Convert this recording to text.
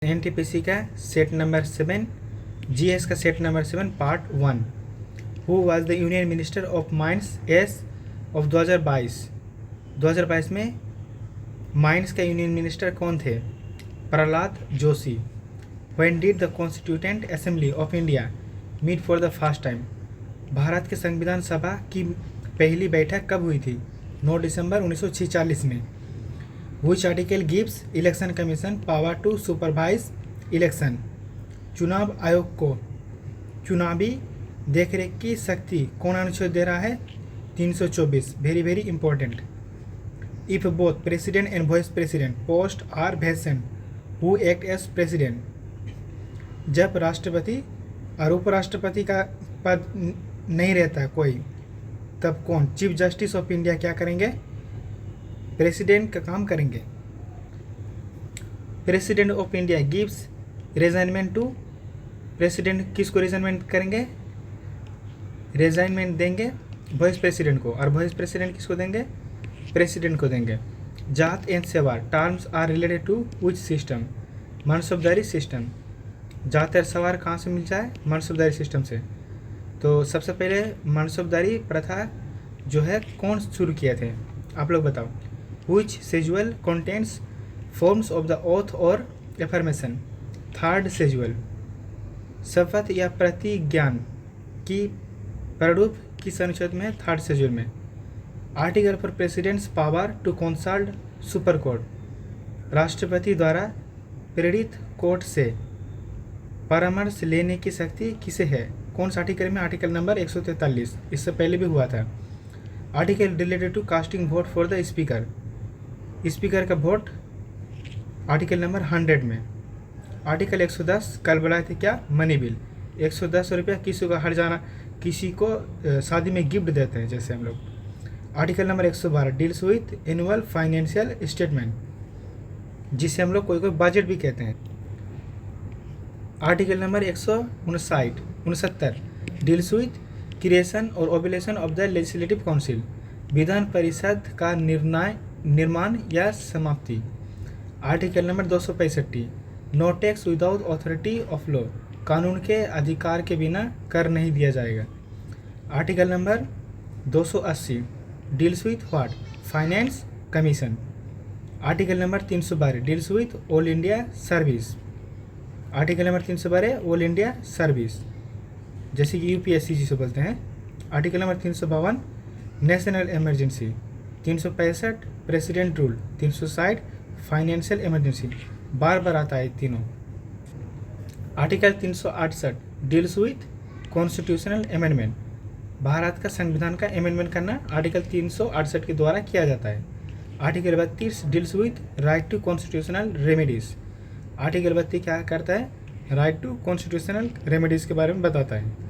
NTPC का set number 7, GS का set number 7 part 1। Who was the union minister of mines as of 2022 में mines का union minister कौन थे? Prahlad Joshi. When did the constituent assembly of India meet for the first time? Bharat के संविधान सभा की पहली बैठक कब हुई थी? 9 दिसंबर 1946 में। Which article gives election commission power to supervise election? चुनाव आयोग को चुनावी देखरेख की शक्ति कौन अनुच्छेद दे रहा है? 324। Very important. If both president and vice president post are vacant, who act as president? जब राष्ट्रपति और उपराष्ट्रपति का पद नहीं रहता कोई, तब कौन? चीफ जस्टिस ऑफ इंडिया क्या करेंगे? प्रेसिडेंट का काम करेंगे। President of India gives resignment to, president किसको रिजाइनमेंट करेंगे? रिजाइनमेंट देंगे वाइस प्रेसिडेंट को, और वाइस प्रेसिडेंट किसको देंगे? प्रेसिडेंट को देंगे। जात एंड सेवा terms are related to which system? मनसबदारी सिस्टम। जात और सवार कहाँ से मिल जाए? मनसबदारी सिस्टम से। तो सबसे पहले मनसबदारी प्रथा जो है कौन शुरू किए थे? आप लोग बताओ। Which schedule contains forms of the oath or affirmation? Third schedule. शपथ या प्रतिज्ञान की प्रारूप किस अनुच्छेद में? थर्ड शेड्यूल में। Article for president's power to consult super court. राष्ट्रपति द्वारा प्रेरित कोर्ट से परामर्श लेने की शक्ति किसे है? कौन सा आर्टिकल में? Article number 143। इससे पहले भी हुआ था। Article related to casting vote for the speaker, speaker का वोट आर्टिकल नंबर 100 में। आर्टिकल 110 कल बुलाए थे क्या? Money bill. 110 रुपया किसी को हर जाना, किसी को शादी में गिफ्ट देते हैं जैसे हम लोग। Article number 112 deals with annual financial statement, जिसे हम लोग कोई बजट भी कहते हैं। Article number 169 deals with creation और abolition of the legislative council, विधान परिषद का निर्माण या समाप्ति। Article number 265 no tax without authority of law, कानून के अधिकार के बिना कर नहीं दिया जाएगा। Article number 280 deals with what? Finance commission. Article number 312 deals with all India service. Article number 312 all India service, जैसे कि यूपीएससी जिसे बोलते हैं। Article number 352 national emergency. 365 president rule. 360 financial emergency. बार आता है तीनों। Article 368 deals with constitutional amendment, Bharat का संविधान का अमेंडमेंट करना आर्टिकल 368 के द्वारा किया जाता है। Article 32 deals with right to constitutional remedies. Article 32 क्या करता है? राइट टू कॉन्स्टिट्यूशनल रेमेडीज के बारे में बताता है।